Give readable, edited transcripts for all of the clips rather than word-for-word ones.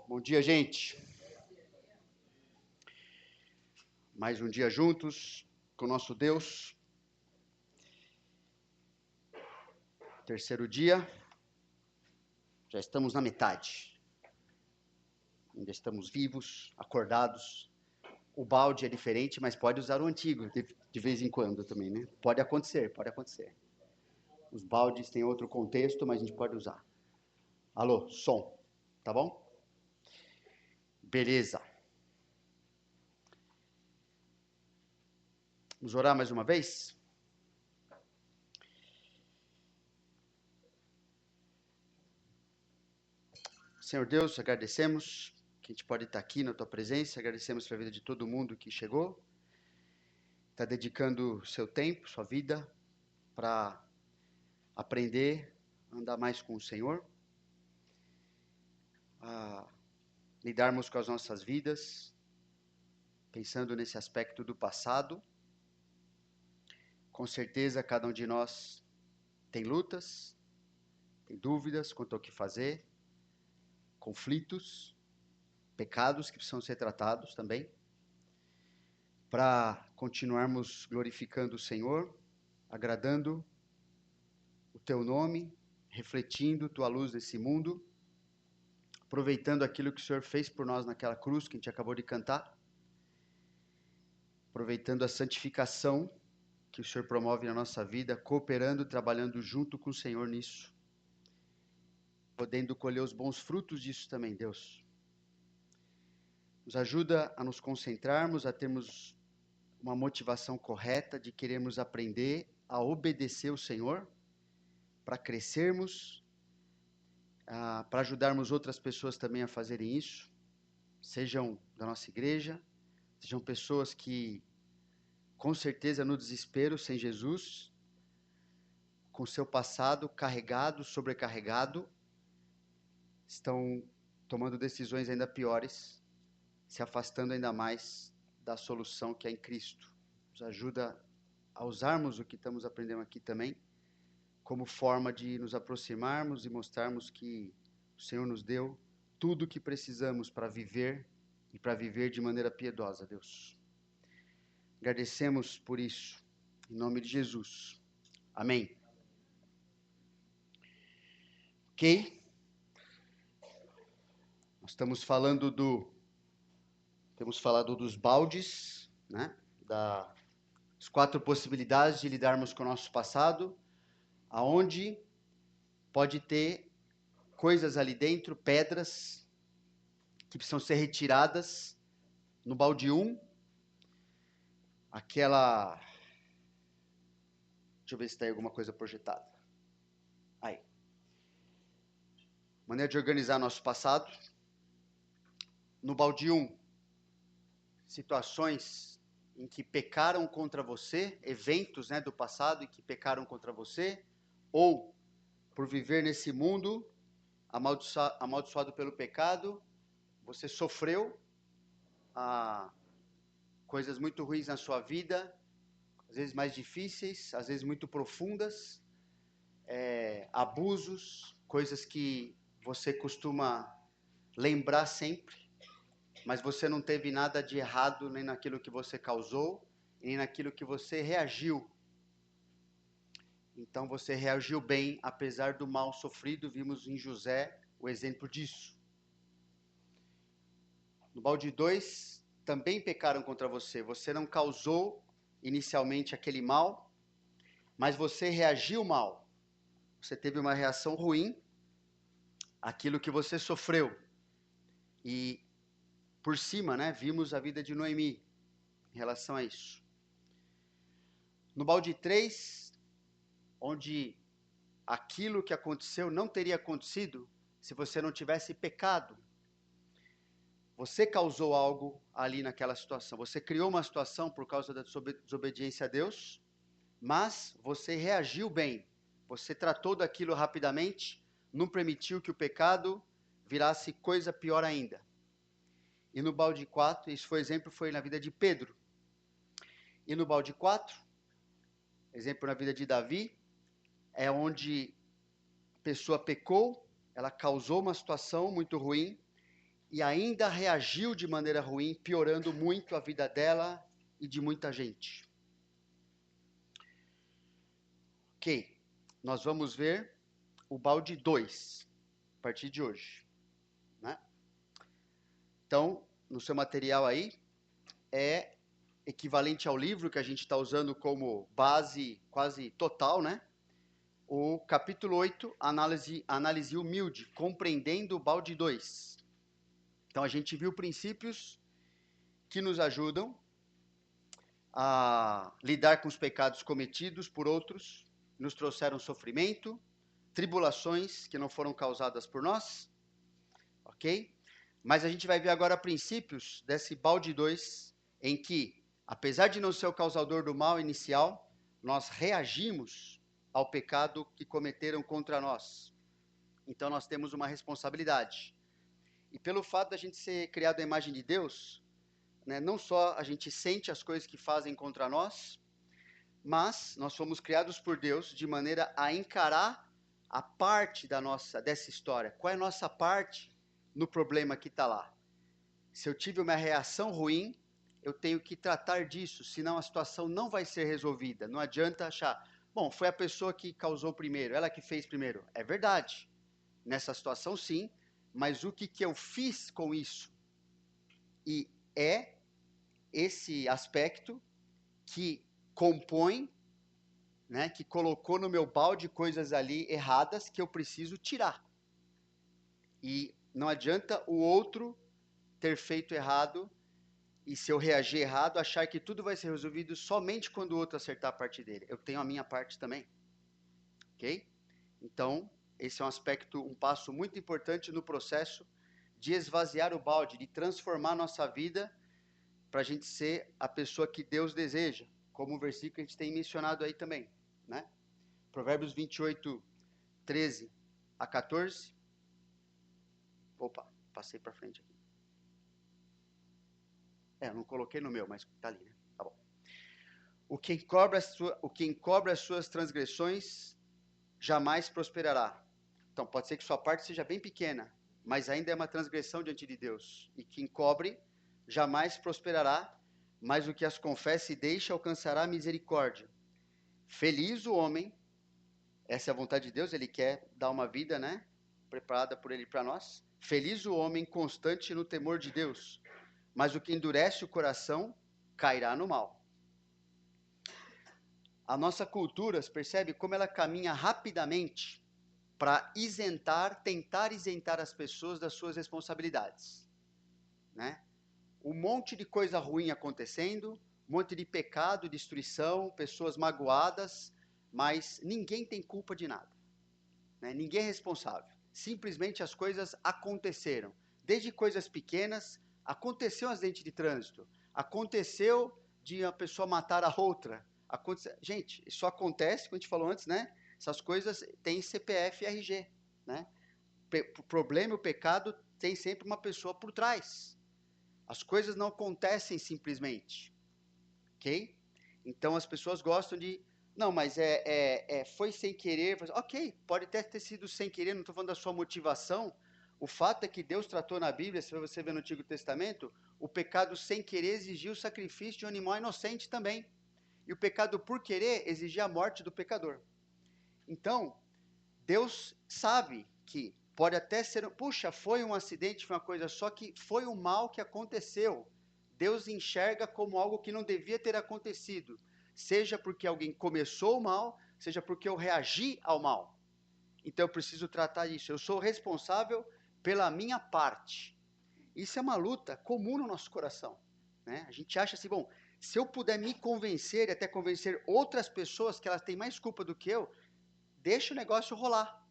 Bom dia, gente. Mais um dia juntos com o nosso Deus. Terceiro dia. Já estamos na metade. Ainda estamos vivos, acordados. O balde é diferente, mas pode usar o antigo de vez em quando também, né? Pode acontecer, pode acontecer. Os baldes têm outro contexto, mas a gente pode usar. Alô, som, tá bom? Beleza. Vamos orar mais uma vez? Senhor Deus, agradecemos que a gente pode estar aqui na Tua presença, agradecemos pela vida de todo mundo que chegou, está dedicando seu tempo, sua vida, para aprender a andar mais com o Senhor, a lidarmos com as nossas vidas, pensando nesse aspecto do passado. Com certeza, cada um de nós tem lutas, tem dúvidas quanto ao que fazer, conflitos, pecados que precisam ser tratados também, para continuarmos glorificando o Senhor, agradando o Teu nome, refletindo Tua luz nesse mundo, aproveitando aquilo que o Senhor fez por nós naquela cruz que a gente acabou de cantar, aproveitando a santificação que o Senhor promove na nossa vida, cooperando, trabalhando junto com o Senhor nisso, podendo colher os bons frutos disso também, Deus. Nos ajuda a nos concentrarmos, a termos uma motivação correta de querermos aprender a obedecer o Senhor, para crescermos, para ajudarmos outras pessoas também a fazerem isso, sejam da nossa igreja, sejam pessoas que, com certeza, no desespero, sem Jesus, com seu passado carregado, sobrecarregado, estão tomando decisões ainda piores, se afastando ainda mais da solução que é em Cristo. Nos ajuda a usarmos o que estamos aprendendo aqui também, como forma de nos aproximarmos e mostrarmos que o Senhor nos deu tudo o que precisamos para viver e para viver de maneira piedosa, Deus. Agradecemos por isso, em nome de Jesus. Amém. Ok? Nós temos falado dos baldes, né? Das 4 possibilidades de lidarmos com o nosso passado, aonde pode ter coisas ali dentro, pedras, que precisam ser retiradas. No balde 1, aquela... Deixa eu ver se tem alguma coisa projetada. Aí. Maneira de organizar nosso passado. No balde 1, situações em que pecaram contra você, eventos, né, do passado em que pecaram contra você, ou por viver nesse mundo amaldiçoado pelo pecado, você sofreu coisas muito ruins na sua vida, às vezes mais difíceis, às vezes muito profundas, abusos, coisas que você costuma lembrar sempre, mas você não teve nada de errado nem naquilo que você causou, nem naquilo que você reagiu. Então você reagiu bem, apesar do mal sofrido. Vimos em José o exemplo disso. No balde 2, também pecaram contra você. Você não causou inicialmente aquele mal, mas você reagiu mal. Você teve uma reação ruim àquilo que você sofreu. E por cima, né, vimos a vida de Noemi em relação a isso. No balde 3, onde aquilo que aconteceu não teria acontecido se você não tivesse pecado. Você causou algo ali naquela situação. Você criou uma situação por causa da desobediência a Deus, mas você reagiu bem. Você tratou daquilo rapidamente, não permitiu que o pecado virasse coisa pior ainda. E no balde 4, isso foi exemplo, foi na vida de Pedro. E no balde 4, exemplo na vida de Davi, é onde a pessoa pecou, ela causou uma situação muito ruim, e ainda reagiu de maneira ruim, piorando muito a vida dela e de muita gente. Ok, nós vamos ver o balde 2, a partir de hoje, né? Então, no seu material aí, é equivalente ao livro que a gente está usando como base quase total, né? O capítulo 8, análise humilde, compreendendo o balde 2. Então, a gente viu princípios que nos ajudam a lidar com os pecados cometidos por outros, nos trouxeram sofrimento, tribulações que não foram causadas por nós, ok? Mas a gente vai ver agora princípios desse balde 2, em que, apesar de não ser o causador do mal inicial, nós reagimos ao pecado que cometeram contra nós. Então nós temos uma responsabilidade. E pelo fato da gente ser criado à imagem de Deus, né, não só a gente sente as coisas que fazem contra nós, mas nós fomos criados por Deus de maneira a encarar a parte dessa história. Qual é a nossa parte no problema que está lá? Se eu tive uma reação ruim, eu tenho que tratar disso, senão a situação não vai ser resolvida. Não adianta achar, bom, foi a pessoa que causou primeiro, ela que fez primeiro. É verdade, nessa situação sim, mas o que eu fiz com isso? E é esse aspecto que compõe, né, que colocou no meu balde coisas ali erradas que eu preciso tirar. E não adianta o outro ter feito errado e, se eu reagir errado, achar que tudo vai ser resolvido somente quando o outro acertar a parte dele. Eu tenho a minha parte também. Ok? Então, esse é um aspecto, um passo muito importante no processo de esvaziar o balde, de transformar a nossa vida para a gente ser a pessoa que Deus deseja, como o versículo que a gente tem mencionado aí também, né? Provérbios 28, 13 a 14. Opa, passei para frente aqui. Eu não coloquei no meu, mas tá ali, né? Tá bom. O que encobre as suas transgressões jamais prosperará. Então, pode ser que sua parte seja bem pequena, mas ainda é uma transgressão diante de Deus. E quem encobre jamais prosperará, mas o que as confessa e deixa alcançará misericórdia. Feliz o homem, essa é a vontade de Deus, ele quer dar uma vida, né, preparada por ele para nós. Feliz o homem constante no temor de Deus, mas o que endurece o coração cairá no mal. A nossa cultura, você percebe como ela caminha rapidamente para tentar isentar as pessoas das suas responsabilidades, né? Um monte de coisa ruim acontecendo, um monte de pecado, destruição, pessoas magoadas, mas ninguém tem culpa de nada, né? Ninguém é responsável. Simplesmente as coisas aconteceram. Desde coisas pequenas, aconteceu um acidente de trânsito, aconteceu de uma pessoa matar a outra. Gente, isso acontece, como a gente falou antes, né? Essas coisas têm CPF e RG, né? O problema, o pecado, tem sempre uma pessoa por trás. As coisas não acontecem simplesmente, ok? Então as pessoas gostam de, não, mas foi sem querer. Ok, pode até ter sido sem querer, não estou falando da sua motivação. O fato é que Deus tratou na Bíblia, se você ver no Antigo Testamento, o pecado sem querer exigia o sacrifício de um animal inocente também. E o pecado por querer exigia a morte do pecador. Então, Deus sabe que pode até ser, puxa, foi um acidente, foi uma coisa só, que foi um mal que aconteceu. Deus enxerga como algo que não devia ter acontecido, seja porque alguém começou o mal, seja porque eu reagi ao mal. Então eu preciso tratar isso. Eu sou responsável pela minha parte. Isso é uma luta comum no nosso coração, né? A gente acha assim, bom, se eu puder me convencer e até convencer outras pessoas que elas têm mais culpa do que eu, deixa o negócio rolar.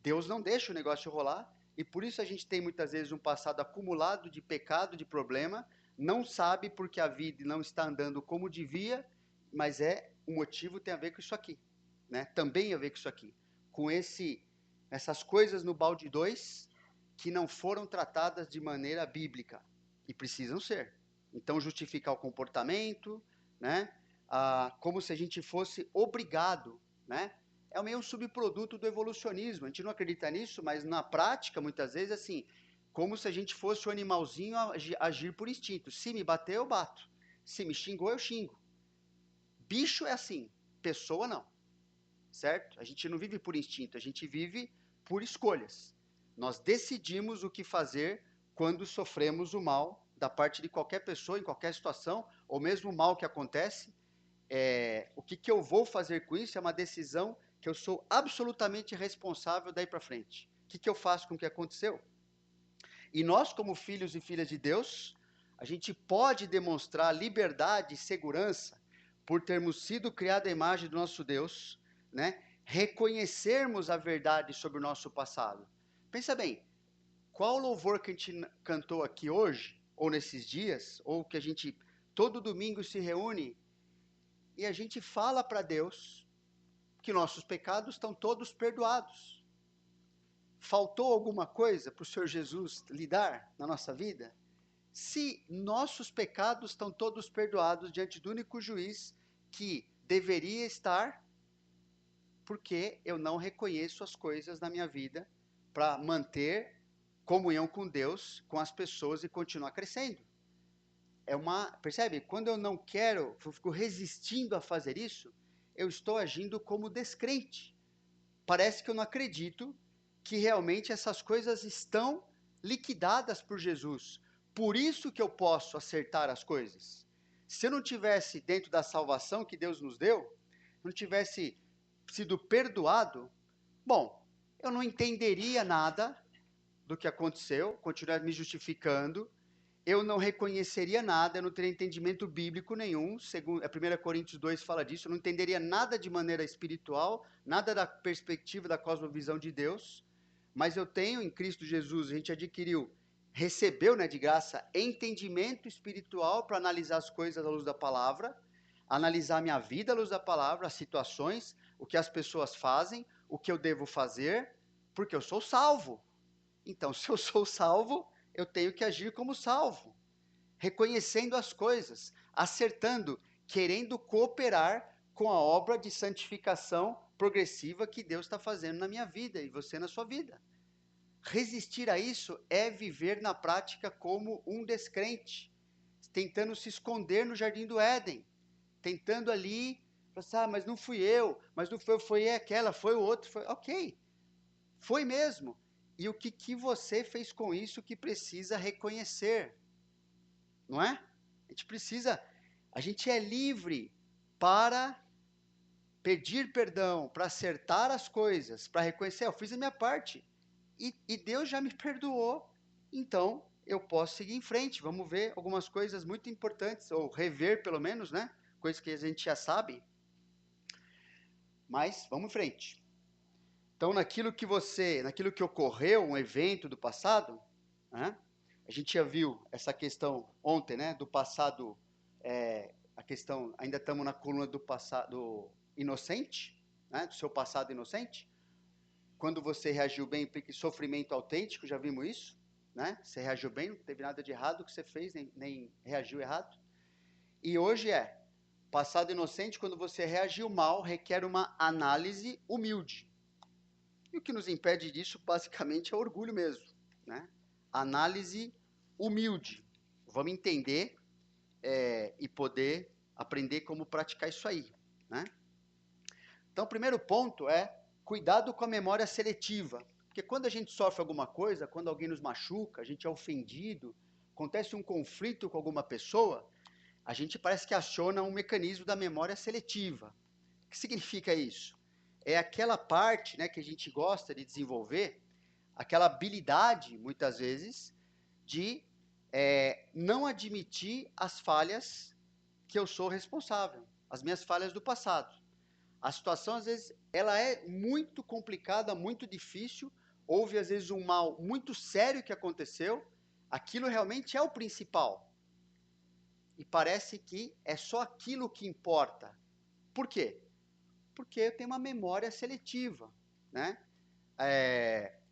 Deus não deixa o negócio rolar, e por isso a gente tem muitas vezes um passado acumulado de pecado, de problema, não sabe porque a vida não está andando como devia, mas o motivo tem a ver com isso aqui, né? Também tem a ver com isso aqui, com essas coisas no balde 2 que não foram tratadas de maneira bíblica, e precisam ser. Então, justificar o comportamento, né? Como se a gente fosse obrigado, né? É meio um subproduto do evolucionismo. A gente não acredita nisso, mas na prática, muitas vezes, assim, como se a gente fosse o animalzinho a agir por instinto. Se me bater, eu bato. Se me xingou, eu xingo. Bicho é assim, pessoa não, certo? A gente não vive por instinto, a gente vive por escolhas. Nós decidimos o que fazer quando sofremos o mal da parte de qualquer pessoa, em qualquer situação, ou mesmo o mal que acontece. O que eu vou fazer com isso é uma decisão que eu sou absolutamente responsável daí para frente. O que eu faço com o que aconteceu? E nós, como filhos e filhas de Deus, a gente pode demonstrar liberdade e segurança por termos sido criados à imagem do nosso Deus, né? Reconhecermos a verdade sobre o nosso passado. Pensa bem, qual louvor que a gente cantou aqui hoje, ou nesses dias, ou que a gente todo domingo se reúne e a gente fala para Deus que nossos pecados estão todos perdoados. Faltou alguma coisa para o Senhor Jesus lidar na nossa vida? Se nossos pecados estão todos perdoados diante do único juiz que deveria estar, porque eu não reconheço as coisas na minha vida para manter comunhão com Deus, com as pessoas e continuar crescendo. Percebe? Quando eu não quero, eu fico resistindo a fazer isso, eu estou agindo como descrente. Parece que eu não acredito que realmente essas coisas estão liquidadas por Jesus. Por isso que eu posso acertar as coisas. Se eu não tivesse dentro da salvação que Deus nos deu, não tivesse sido perdoado, bom, eu não entenderia nada do que aconteceu, continuaria me justificando, eu não reconheceria nada, eu não teria entendimento bíblico nenhum, segundo, 1 Coríntios 2 fala disso, eu não entenderia nada de maneira espiritual, nada da perspectiva da cosmovisão de Deus, mas eu tenho em Cristo Jesus, a gente adquiriu, recebeu, né, de graça, entendimento espiritual para analisar as coisas à luz da palavra, analisar a minha vida à luz da palavra, as situações, o que as pessoas fazem, o que eu devo fazer, porque eu sou salvo. Então, se eu sou salvo, eu tenho que agir como salvo, reconhecendo as coisas, acertando, querendo cooperar com a obra de santificação progressiva que Deus está fazendo na minha vida e você na sua vida. Resistir a isso é viver na prática como um descrente, tentando se esconder no jardim do Éden, tentando ali, mas não fui eu, mas não foi aquela, foi o outro, foi, ok, foi mesmo. E o que você fez com isso que precisa reconhecer, não é? A gente é livre para pedir perdão, para acertar as coisas, para reconhecer, eu fiz a minha parte, e Deus já me perdoou, então eu posso seguir em frente. Vamos ver algumas coisas muito importantes, ou rever pelo menos, né? Coisas que a gente já sabe, mas vamos em frente. Então, naquilo que ocorreu, um evento do passado, né? A gente já viu essa questão ontem, né? Do passado, a questão, ainda estamos na coluna do passado inocente, né? Do seu passado inocente. Quando você reagiu bem, implica sofrimento autêntico, já vimos isso, né? Você reagiu bem, não teve nada de errado que você fez, nem reagiu errado. E hoje passado inocente, quando você reagiu mal, requer uma análise humilde. E o que nos impede disso, basicamente, é orgulho mesmo, né? Análise humilde. Vamos entender e poder aprender como praticar isso aí, né? Então, o primeiro ponto é cuidado com a memória seletiva. Porque quando a gente sofre alguma coisa, quando alguém nos machuca, a gente é ofendido, acontece um conflito com alguma pessoa, a gente parece que aciona um mecanismo da memória seletiva. O que significa isso? É aquela parte, né, que a gente gosta de desenvolver, aquela habilidade, muitas vezes, de não admitir as falhas que eu sou responsável, as minhas falhas do passado. A situação, às vezes, ela é muito complicada, muito difícil, houve, às vezes, um mal muito sério que aconteceu, aquilo realmente é o principal. E parece que é só aquilo que importa. Por quê? Porque eu tenho uma memória seletiva, né?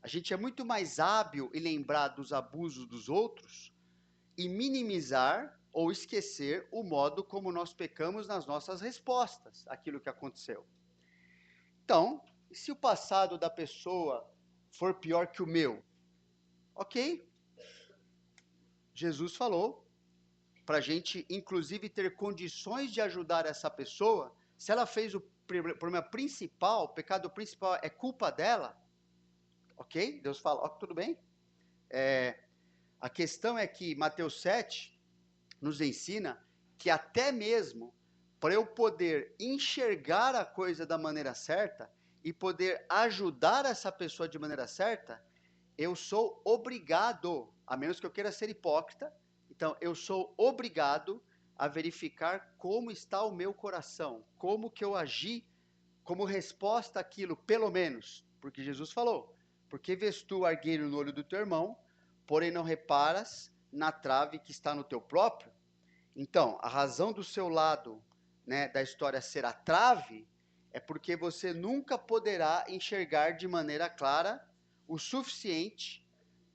A gente é muito mais hábil em lembrar dos abusos dos outros e minimizar ou esquecer o modo como nós pecamos nas nossas respostas àquilo que aconteceu. Então, se o passado da pessoa for pior que o meu, ok, Jesus falou para a gente, inclusive, ter condições de ajudar essa pessoa. Se ela fez o problema principal, o pecado principal é culpa dela, ok? Deus fala, ó, tudo bem. A questão é que Mateus 7 nos ensina que até mesmo para eu poder enxergar a coisa da maneira certa e poder ajudar essa pessoa de maneira certa, eu sou obrigado, a menos que eu queira ser hipócrita, então eu sou obrigado a verificar como está o meu coração, como que eu agi como resposta àquilo, pelo menos, porque Jesus falou, porque vês tu o argueiro no olho do teu irmão, porém não reparas na trave que está no teu próprio? Então, a razão do seu lado, né, da história ser a trave, é porque você nunca poderá enxergar de maneira clara o suficiente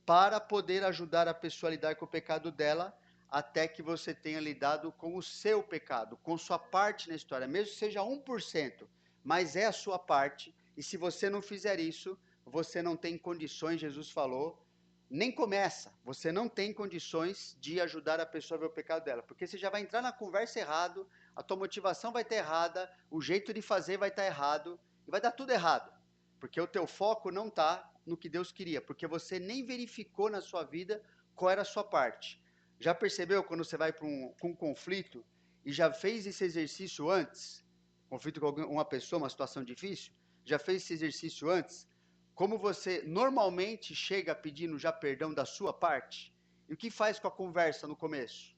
para poder ajudar a pessoa a lidar com o pecado dela, até que você tenha lidado com o seu pecado, com sua parte na história, mesmo que seja 1%, mas é a sua parte, e se você não fizer isso, você não tem condições, Jesus falou, nem começa, você não tem condições de ajudar a pessoa a ver o pecado dela, porque você já vai entrar na conversa errado, a tua motivação vai estar errada, o jeito de fazer vai estar errado, e vai dar tudo errado, porque o teu foco não está no que Deus queria, porque você nem verificou na sua vida qual era a sua parte. Já percebeu quando você vai para um conflito e já fez esse exercício antes? Conflito com uma pessoa, uma situação difícil? Já fez esse exercício antes? Como você normalmente chega pedindo já perdão da sua parte? E o que faz com a conversa no começo?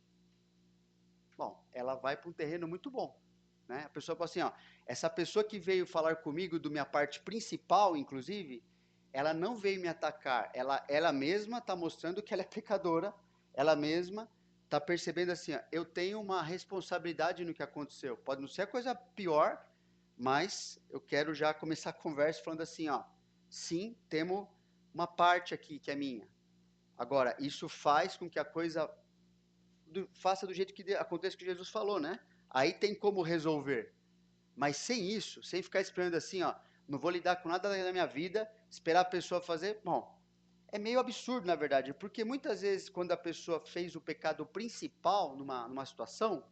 Bom, ela vai para um terreno muito bom, né? A pessoa fala assim, ó, essa pessoa que veio falar comigo do minha parte principal, inclusive, ela não veio me atacar, ela mesma está mostrando que ela é pecadora, ela mesma está percebendo assim, ó, eu tenho uma responsabilidade no que aconteceu. Pode não ser a coisa pior, mas eu quero já começar a conversa falando assim, ó, sim, temos uma parte aqui que é minha. Agora, isso faz com que a coisa faça do jeito que acontece que Jesus falou, né? Aí tem como resolver. Mas sem isso, sem ficar esperando assim, ó, não vou lidar com nada da minha vida, esperar a pessoa fazer, bom, é meio absurdo, na verdade, porque muitas vezes, quando a pessoa fez o pecado principal numa situação,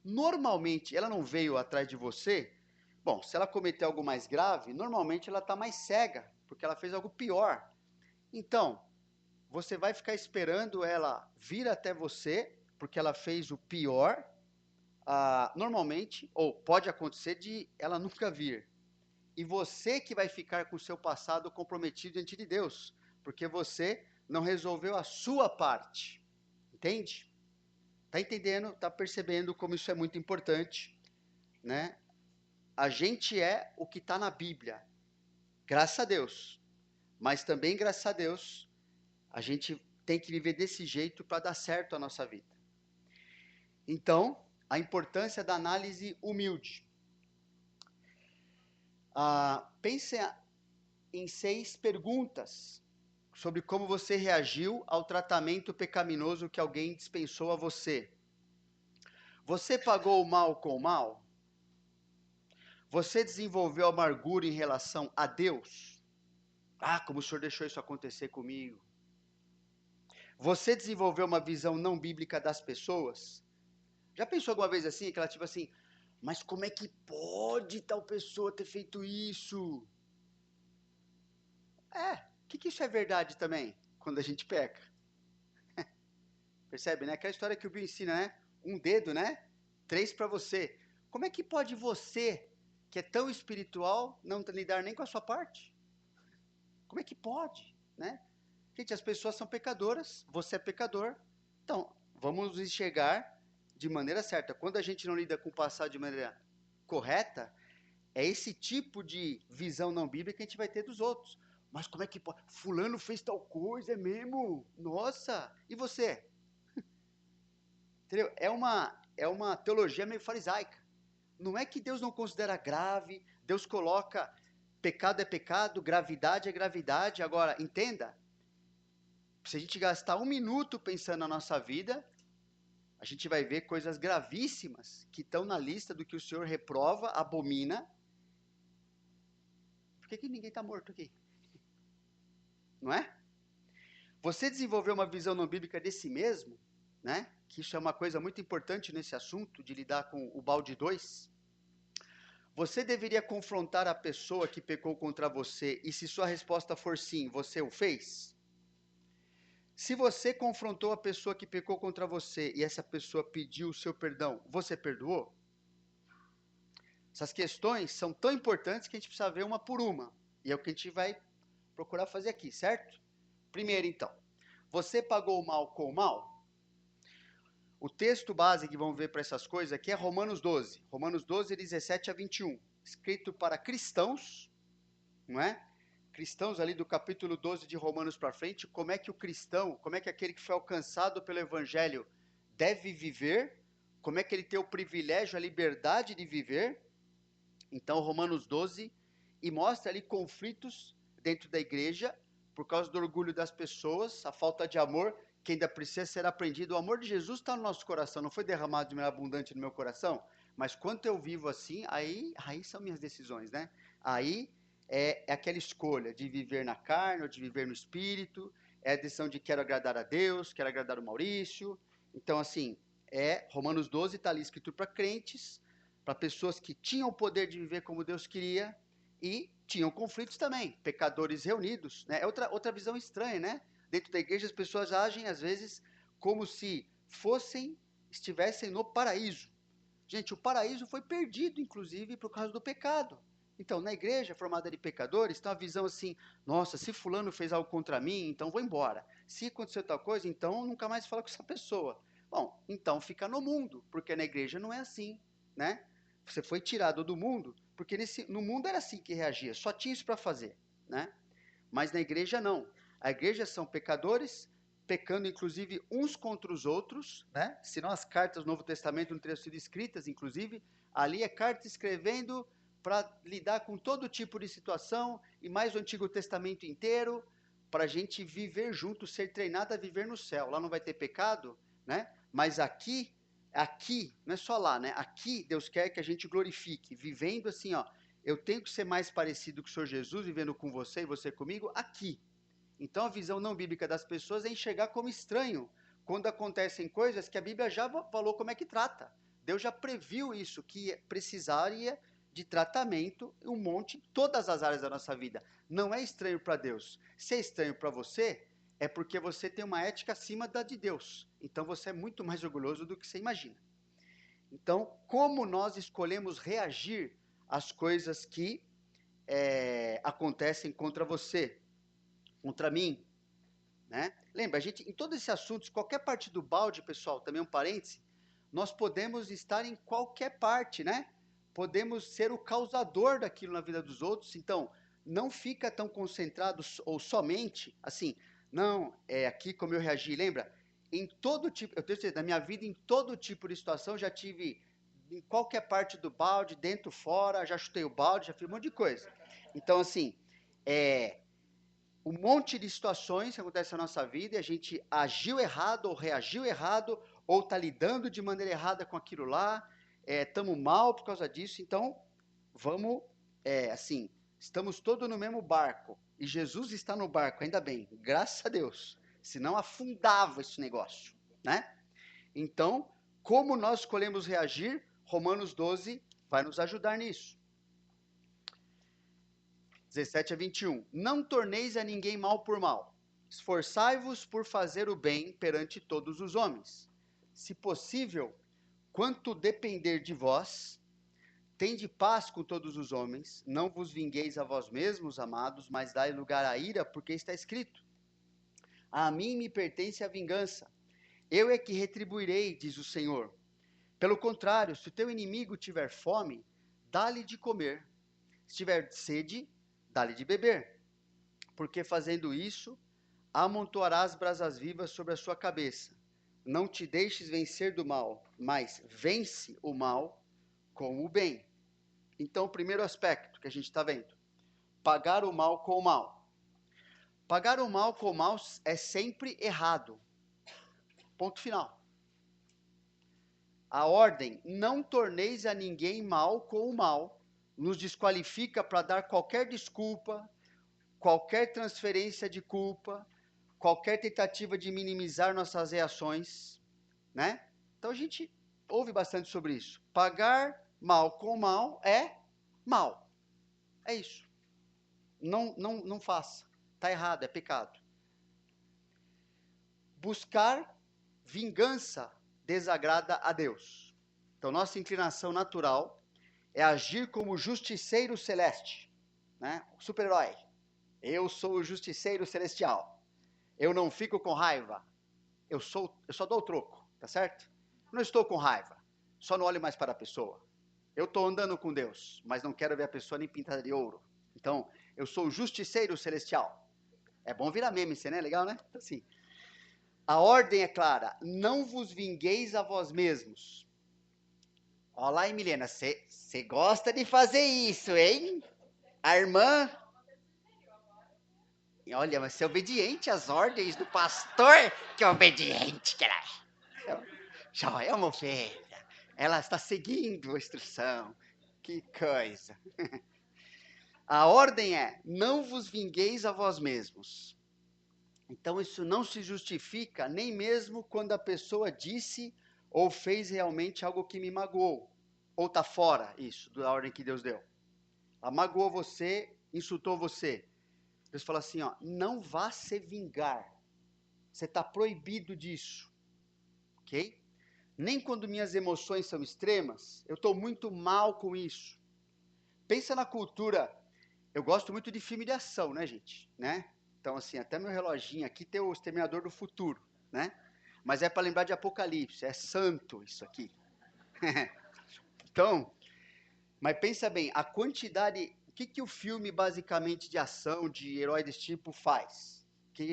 normalmente ela não veio atrás de você, bom, se ela cometeu algo mais grave, normalmente ela está mais cega, porque ela fez algo pior. Então, você vai ficar esperando ela vir até você, porque ela fez o pior, normalmente, ou pode acontecer de ela nunca vir. E você que vai ficar com o seu passado comprometido diante de Deus, porque você não resolveu a sua parte. Entende? Tá entendendo? Tá percebendo como isso é muito importante, né? A gente é o que está na Bíblia, graças a Deus. Mas também, graças a Deus, a gente tem que viver desse jeito para dar certo a nossa vida. Então, a importância da análise humilde. Pense em 6 perguntas sobre como você reagiu ao tratamento pecaminoso que alguém dispensou a você. Você pagou o mal com o mal? Você desenvolveu amargura em relação a Deus? Como o Senhor deixou isso acontecer comigo. Você desenvolveu uma visão não bíblica das pessoas? Já pensou alguma vez assim, aquela tipo assim, mas como é que pode tal pessoa ter feito isso? O que isso é verdade também, quando a gente peca? Percebe, né? Aquela história que o Bill ensina, né? Um dedo, né? 3 para você. Como é que pode você, que é tão espiritual, não lidar nem com a sua parte? Como é que pode, né? Gente, as pessoas são pecadoras, você é pecador. Então, vamos enxergar de maneira certa. Quando a gente não lida com o passado de maneira correta, é esse tipo de visão não bíblica que a gente vai ter dos outros. Mas como é que pode? Fulano fez tal coisa, é mesmo? Nossa! E você? Entendeu? É uma teologia meio farisaica. Não é que Deus não considera grave, Deus coloca pecado é pecado, gravidade é gravidade. Agora, entenda, se a gente gastar 1 minuto pensando na nossa vida, a gente vai ver coisas gravíssimas que estão na lista do que o Senhor reprova, abomina. Por que ninguém está morto aqui? Não é? Você desenvolveu uma visão não bíblica de si mesmo, né? Que isso é uma coisa muito importante nesse assunto de lidar com o balde 2. Você deveria confrontar a pessoa que pecou contra você e se sua resposta for sim, você o fez? Se você confrontou a pessoa que pecou contra você e essa pessoa pediu o seu perdão, você perdoou? Essas questões são tão importantes que a gente precisa ver uma por uma. E é o que a gente vai procurar fazer aqui, certo? Primeiro, então, você pagou o mal com o mal? O texto base que vamos ver para essas coisas aqui é Romanos 12. Romanos 12, 17 a 21. Escrito para cristãos, não é? Cristãos ali do capítulo 12 de Romanos para frente, como é que o cristão, como é que aquele que foi alcançado pelo evangelho deve viver, como é que ele tem o privilégio, a liberdade de viver. Então, Romanos 12, e mostra ali conflitos dentro da igreja, por causa do orgulho das pessoas, a falta de amor, que ainda precisa ser aprendido. O amor de Jesus está no nosso coração, não foi derramado de maneira abundante no meu coração, mas quanto eu vivo assim, aí são minhas decisões, né? Aí é aquela escolha de viver na carne ou de viver no espírito, é a decisão de quero agradar a Deus, quero agradar o Maurício. Então, assim, Romanos 12 está ali escrito para crentes, para pessoas que tinham o poder de viver como Deus queria e tinham conflitos também, pecadores reunidos, né? É outra visão estranha, né? Dentro da igreja as pessoas agem às vezes como se estivessem no paraíso. Gente, o paraíso foi perdido, inclusive, por causa do pecado. Então, na igreja formada de pecadores, tem uma visão assim, nossa, se fulano fez algo contra mim, então vou embora. Se aconteceu tal coisa, então nunca mais fala com essa pessoa. Bom, então fica no mundo, porque na igreja não é assim, né? Você foi tirado do mundo, porque no mundo era assim que reagia, só tinha isso para fazer, né? Mas na igreja não. A igreja são pecadores, pecando inclusive uns contra os outros, né? Senão as cartas do Novo Testamento não teriam sido escritas, inclusive. Ali é carta escrevendo para lidar com todo tipo de situação, e mais o Antigo Testamento inteiro, para a gente viver junto, ser treinado a viver no céu. Lá não vai ter pecado, né? Mas aqui, não é só lá, né? Aqui Deus quer que a gente glorifique, vivendo assim, ó. Eu tenho que ser mais parecido com o Senhor Jesus, vivendo com você e você comigo, aqui. Então a visão não bíblica das pessoas é enxergar como estranho quando acontecem coisas que a Bíblia já falou como é que trata. Deus já previu isso, que precisaria de tratamento em um monte, em todas as áreas da nossa vida. Não é estranho para Deus. Se é estranho para você, é porque você tem uma ética acima da de Deus. Então você é muito mais orgulhoso do que você imagina. Então, como nós escolhemos reagir às coisas que acontecem contra você, contra mim, né? Lembra, a gente, em todos esses assuntos, qualquer parte do balde, pessoal, também um parêntese, nós podemos estar em qualquer parte, né? Podemos ser o causador daquilo na vida dos outros, então não fica tão concentrado ou somente, assim, não, é aqui como eu reagi, lembra? Em todo tipo, eu tenho certeza, na minha vida, em todo tipo de situação, já tive em qualquer parte do balde, dentro, fora, já chutei o balde, já fiz um monte de coisa. Então, assim, um monte de situações que acontecem na nossa vida e a gente agiu errado ou reagiu errado ou está lidando de maneira errada com aquilo lá, estamos mal por causa disso, então vamos, assim, estamos todos no mesmo barco e Jesus está no barco, ainda bem, graças a Deus, senão afundava esse negócio, né? Então, como nós escolhemos reagir, Romanos 12 vai nos ajudar nisso. 17 a 21. Não torneis a ninguém mal por mal. Esforçai-vos por fazer o bem perante todos os homens. Se possível, quanto depender de vós, tende paz com todos os homens. Não vos vingueis a vós mesmos, amados, mas dai lugar à ira, porque está escrito: a mim me pertence a vingança. Eu é que retribuirei, diz o Senhor. Pelo contrário, se o teu inimigo tiver fome, dá-lhe de comer. Se tiver sede, dá-lhe de beber, porque fazendo isso, amontoarás brasas vivas sobre a sua cabeça. Não te deixes vencer do mal, mas vence o mal com o bem. Então, o primeiro aspecto que a gente está vendo, pagar o mal com o mal. Pagar o mal com o mal é sempre errado. Ponto final. A ordem, não torneis a ninguém mal com o mal, nos desqualifica para dar qualquer desculpa, qualquer transferência de culpa, qualquer tentativa de minimizar nossas reações, né? Então a gente ouve bastante sobre isso. Pagar mal com mal é mal. É isso. Não faça. Está errado, é pecado. Buscar vingança desagrada a Deus. Então, nossa inclinação natural é agir como justiceiro celeste, né? Super-herói. Eu sou o justiceiro celestial. Eu não fico com raiva. Eu só dou o troco, tá certo? Não estou com raiva. Só não olho mais para a pessoa. Eu estou andando com Deus, mas não quero ver a pessoa nem pintada de ouro. Então, eu sou o justiceiro celestial. É bom virar meme, né? Legal, né? Então, assim, a ordem é clara. Não vos vingueis a vós mesmos. Olha lá, hein, Milena, você gosta de fazer isso, hein? A irmã... Olha, mas você é obediente às ordens do pastor, que obediente que ela é. Já é uma ovelha. Ela está seguindo a instrução. Que coisa. A ordem é, não vos vingueis a vós mesmos. Então isso não se justifica nem mesmo quando a pessoa disse ou fez realmente algo que me magoou. Ou está fora isso, da ordem que Deus deu. Ela magoou você, insultou você. Deus fala assim, ó, não vá se vingar. Você está proibido disso. Ok? Nem quando minhas emoções são extremas, eu estou muito mal com isso. Pensa na cultura. Eu gosto muito de filme de ação, né, gente? Né? Então, assim, até meu reloginho aqui tem o Exterminador do Futuro, né? Mas é para lembrar de Apocalipse. É santo isso aqui. Então, mas pensa bem, a quantidade... O que o filme, basicamente, de ação, de herói desse tipo, faz? Que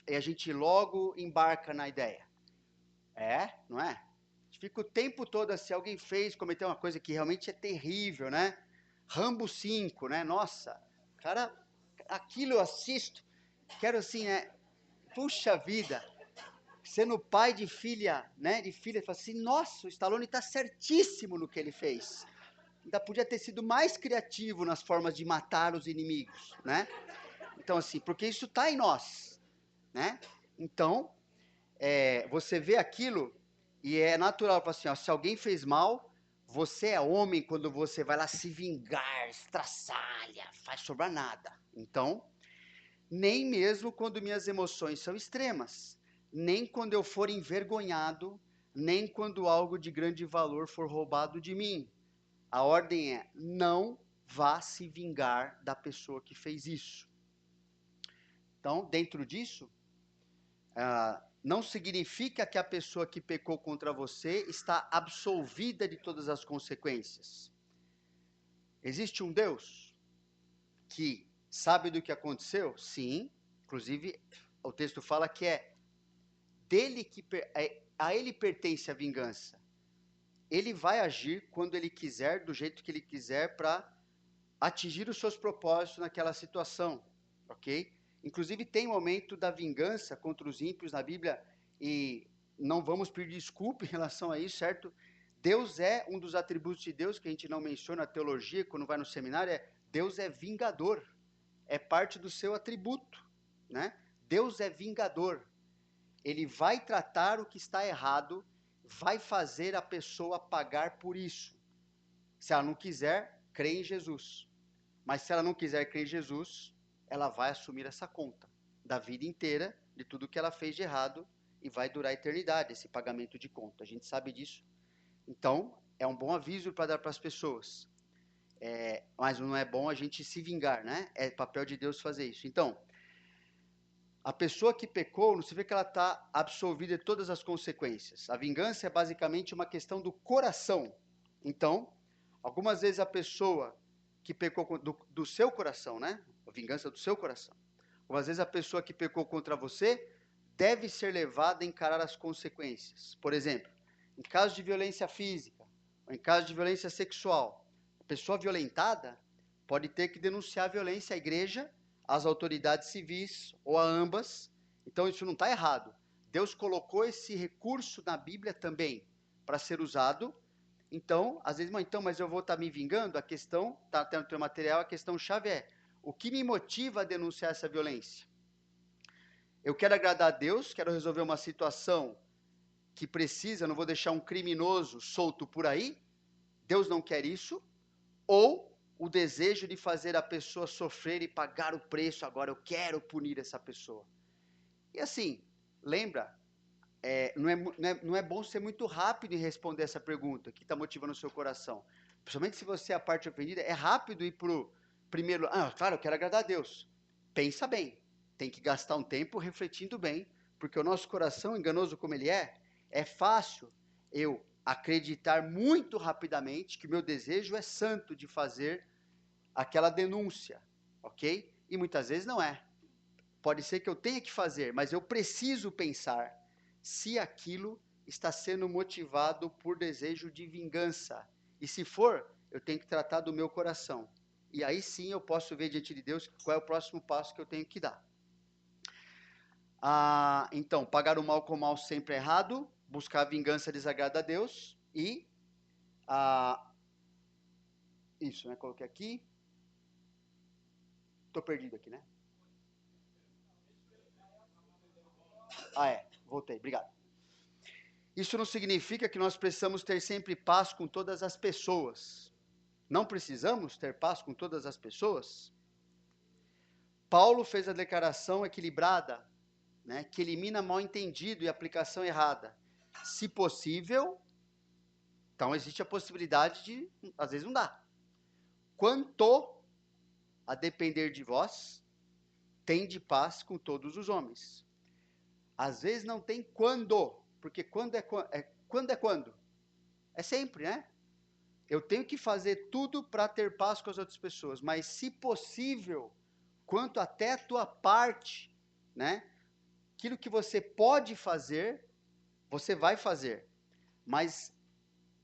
a gente logo embarca na ideia. Não é? A gente fica o tempo todo assim, alguém cometeu uma coisa que realmente é terrível, né? Rambo 5, né? Nossa, cara, aquilo eu assisto, quero assim, né? Puxa vida, sendo pai de filha, né? De filha, fala assim, nossa, o Stallone está certíssimo no que ele fez. Ainda podia ter sido mais criativo nas formas de matar os inimigos, né? Então, assim, porque isso está em nós, né? Então, você vê aquilo e é natural, assim, ó, se alguém fez mal, você é homem quando você vai lá se vingar, estraçalha, faz sobrar nada. Então, nem mesmo quando minhas emoções são extremas, nem quando eu for envergonhado, nem quando algo de grande valor for roubado de mim. A ordem é, não vá se vingar da pessoa que fez isso. Então, dentro disso, não significa que a pessoa que pecou contra você está absolvida de todas as consequências. Existe um Deus que sabe do que aconteceu? Sim. Inclusive, o texto fala que a ele pertence a vingança. Ele vai agir quando ele quiser, do jeito que ele quiser, para atingir os seus propósitos naquela situação, ok? Inclusive tem momento da vingança contra os ímpios na Bíblia e não vamos pedir desculpa em relação a isso, certo? Deus é um dos atributos de Deus que a gente não menciona na teologia, quando vai no seminário, Deus é vingador, é parte do seu atributo, né? Deus é vingador, ele vai tratar o que está errado, vai fazer a pessoa pagar por isso. Se ela não quiser, crê em Jesus. Mas se ela não quiser crer em Jesus, ela vai assumir essa conta da vida inteira, de tudo que ela fez de errado, e vai durar a eternidade esse pagamento de conta. A gente sabe disso. Então, é um bom aviso para dar para as pessoas. Mas não é bom a gente se vingar, né? É papel de Deus fazer isso. Então, a pessoa que pecou, não se vê que ela está absolvida de todas as consequências. A vingança é basicamente uma questão do coração. Então, algumas vezes a pessoa que pecou do seu coração, né? A vingança do seu coração. Algumas vezes a pessoa que pecou contra você deve ser levada a encarar as consequências. Por exemplo, em caso de violência física, ou em caso de violência sexual, a pessoa violentada pode ter que denunciar a violência à igreja, às autoridades civis ou a ambas. Então isso não está errado. Deus colocou esse recurso na Bíblia também para ser usado. Então, às vezes, mas eu vou estar me vingando? A questão, está no teu material, a questão chave é, o que me motiva a denunciar essa violência? Eu quero agradar a Deus, quero resolver uma situação que precisa, não vou deixar um criminoso solto por aí. Deus não quer isso. Ou o desejo de fazer a pessoa sofrer e pagar o preço, agora eu quero punir essa pessoa. E assim, lembra, não é bom ser muito rápido em responder essa pergunta que está motivando o seu coração. Principalmente se você é a parte ofendida, é rápido ir para o primeiro, claro, eu quero agradar a Deus. Pensa bem, tem que gastar um tempo refletindo bem, porque o nosso coração, enganoso como ele é fácil eu acreditar muito rapidamente que meu desejo é santo de fazer aquela denúncia, ok? E muitas vezes não é. Pode ser que eu tenha que fazer, mas eu preciso pensar se aquilo está sendo motivado por desejo de vingança. E se for, eu tenho que tratar do meu coração. E aí sim eu posso ver diante de Deus qual é o próximo passo que eu tenho que dar. Então, pagar o mal com o mal sempre é errado, buscar a vingança desagrada a Deus e isso, né? Coloquei aqui. Estou perdido aqui, né? Voltei, obrigado. Isso não significa que nós precisamos ter sempre paz com todas as pessoas. Não precisamos ter paz com todas as pessoas? Paulo fez a declaração equilibrada, né, que elimina mal entendido e aplicação errada. Se possível, então existe a possibilidade de, às vezes não dá. Quanto a depender de vós, tende paz com todos os homens. Às vezes não tem quando, porque quando é quando? É sempre, né? Eu tenho que fazer tudo para ter paz com as outras pessoas, mas se possível, quanto até a tua parte, né? Aquilo que você pode fazer, você vai fazer. Mas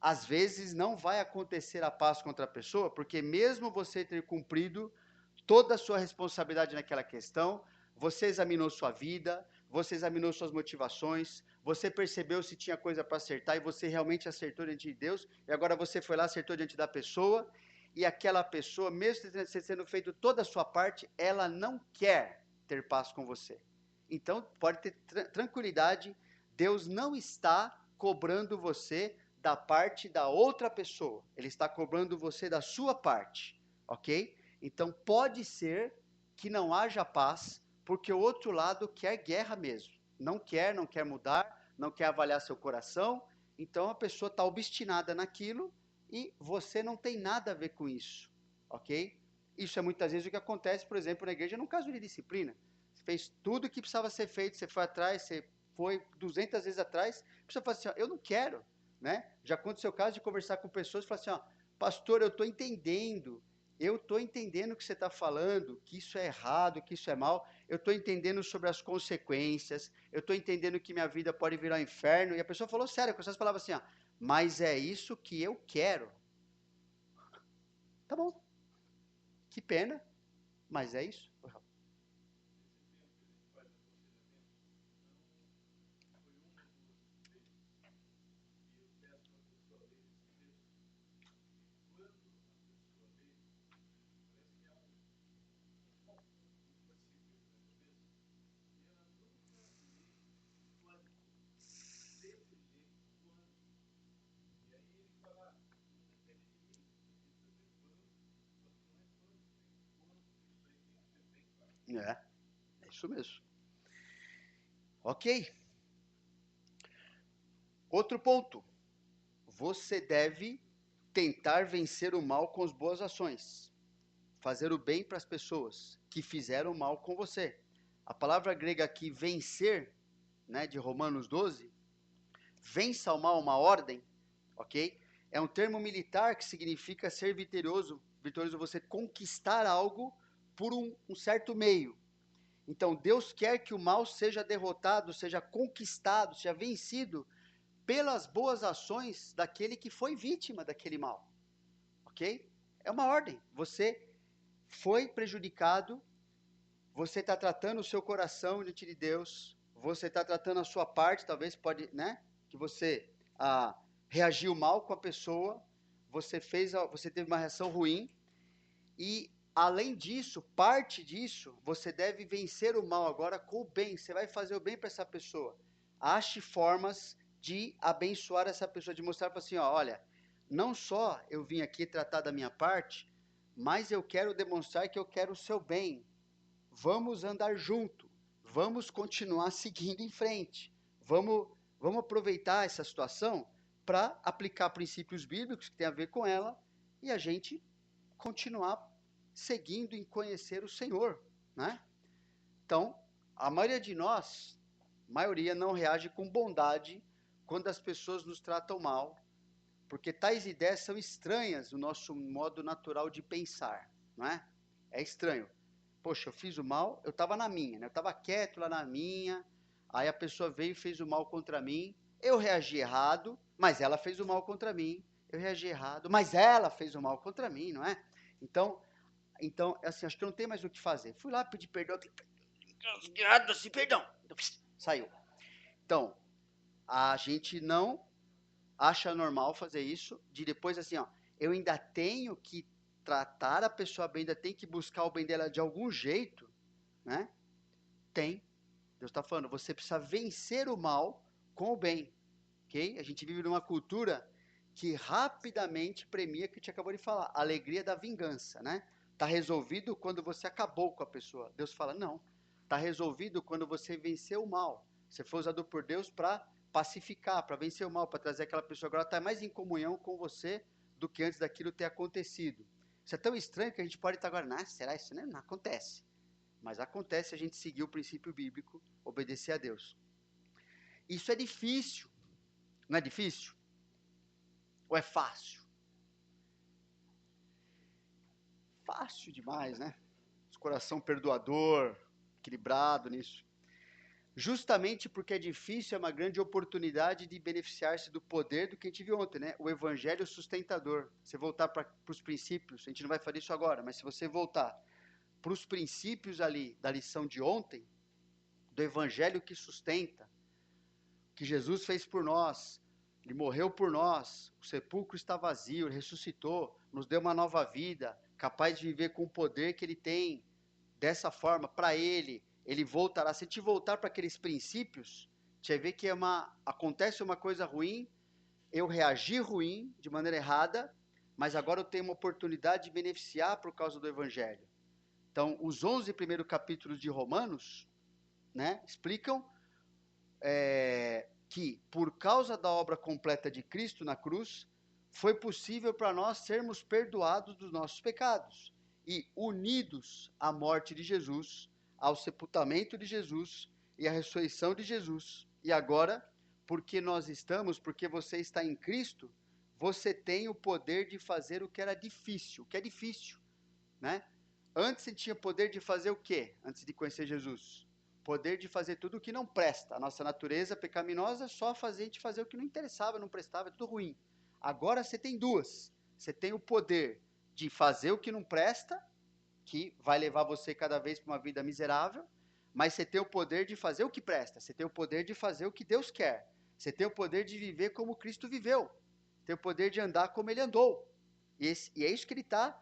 às vezes não vai acontecer a paz contra a pessoa, porque mesmo você ter cumprido toda a sua responsabilidade naquela questão, você examinou sua vida, você examinou suas motivações, você percebeu se tinha coisa para acertar e você realmente acertou diante de Deus, e agora você foi lá, acertou diante da pessoa, e aquela pessoa, mesmo você tendo feito toda a sua parte, ela não quer ter paz com você. Então, pode ter tranquilidade, Deus não está cobrando você da parte da outra pessoa, Ele está cobrando você da sua parte, ok? Então, pode ser que não haja paz, porque o outro lado quer guerra mesmo. Não quer mudar, não quer avaliar seu coração. Então, a pessoa está obstinada naquilo e você não tem nada a ver com isso, ok? Isso é muitas vezes o que acontece, por exemplo, na igreja, num caso de disciplina. Você fez tudo o que precisava ser feito, você foi atrás, você foi 200 vezes atrás, a pessoa fala assim, ó, eu não quero, né? Já aconteceu o caso de conversar com pessoas e falar assim, ó, pastor, eu estou entendendo o que você está falando, que isso é errado, que isso é mal, eu estou entendendo sobre as consequências, eu estou entendendo que minha vida pode virar um inferno, e a pessoa falou sério, com essas palavras assim, ó, mas é isso que eu quero. Tá bom, que pena, mas é isso. É isso mesmo. Ok. Outro ponto. Você deve tentar vencer o mal com as boas ações. Fazer o bem para as pessoas que fizeram mal com você. A palavra grega aqui, vencer, né, de Romanos 12, vença o mal, uma ordem, ok? É um termo militar que significa ser vitorioso. Vitorioso, você conquistar algo por um certo meio. Então, Deus quer que o mal seja derrotado, seja conquistado, seja vencido pelas boas ações daquele que foi vítima daquele mal, ok? É uma ordem. Você foi prejudicado, você está tratando o seu coração diante de Deus, você está tratando a sua parte, talvez pode, né? Que você reagiu mal com a pessoa, você teve uma reação ruim, e além disso, parte disso, você deve vencer o mal agora com o bem. Você vai fazer o bem para essa pessoa. Ache formas de abençoar essa pessoa, de mostrar para assim, ó, olha, não só eu vim aqui tratar da minha parte, mas eu quero demonstrar que eu quero o seu bem. Vamos andar junto. Vamos continuar seguindo em frente. Vamos aproveitar essa situação para aplicar princípios bíblicos que tem a ver com ela e a gente continuar seguindo em conhecer o Senhor, né? Então, a maioria de nós, não reage com bondade quando as pessoas nos tratam mal, porque tais ideias são estranhas no nosso modo natural de pensar, não é? É estranho. Poxa, eu fiz o mal, eu estava na minha, né? Eu estava quieto lá na minha, aí a pessoa veio e fez o mal contra mim, eu reagi errado, mas ela fez o mal contra mim, eu reagi errado, mas ela fez o mal contra mim, não é? Então, assim, acho que eu não tenho mais o que fazer. Fui lá pedir perdão, assim, perdão, saiu. Então, a gente não acha normal fazer isso, de depois assim, ó, eu ainda tenho que tratar a pessoa bem, ainda tenho que buscar o bem dela de algum jeito, né? Tem. Deus está falando, você precisa vencer o mal com o bem, ok? A gente vive numa cultura que rapidamente premia o que a gente acabou de falar, a alegria da vingança, né? Está resolvido quando você acabou com a pessoa. Deus fala, não. Está resolvido quando você venceu o mal. Você foi usado por Deus para pacificar, para vencer o mal, para trazer aquela pessoa agora está mais em comunhão com você do que antes daquilo ter acontecido. Isso é tão estranho que a gente pode estar agora, será isso? Não acontece. Mas acontece a gente seguir o princípio bíblico, obedecer a Deus. Isso é difícil. Não é difícil? Ou é fácil? Fácil demais, né? Coração perdoador, equilibrado nisso. Justamente porque é difícil, é uma grande oportunidade de beneficiar-se do poder do que a gente viu ontem, né? O evangelho sustentador. Você voltar para os princípios, a gente não vai fazer isso agora, mas se você voltar para os princípios ali da lição de ontem, do evangelho que sustenta, que Jesus fez por nós, ele morreu por nós, o sepulcro está vazio, ele ressuscitou, nos deu uma nova vida, capaz de viver com o poder que ele tem, dessa forma, para ele voltará. Se te voltar para aqueles princípios, você vai ver que acontece uma coisa ruim, eu reagi ruim, de maneira errada, mas agora eu tenho uma oportunidade de beneficiar por causa do Evangelho. Então, os 11 primeiros capítulos de Romanos, né, explicam que, por causa da obra completa de Cristo na cruz, foi possível para nós sermos perdoados dos nossos pecados e unidos à morte de Jesus, ao sepultamento de Jesus e à ressurreição de Jesus. E agora, porque você está em Cristo, você tem o poder de fazer o que era difícil, o que é difícil, né? Antes você tinha poder de fazer o quê? Antes de conhecer Jesus? Poder de fazer tudo o que não presta. A nossa natureza pecaminosa só fazia a gente fazer o que não interessava, não prestava, é tudo ruim. Agora você tem duas. Você tem o poder de fazer o que não presta, que vai levar você cada vez para uma vida miserável, mas você tem o poder de fazer o que presta. Você tem o poder de fazer o que Deus quer. Você tem o poder de viver como Cristo viveu. Tem o poder de andar como Ele andou. E é isso que Ele está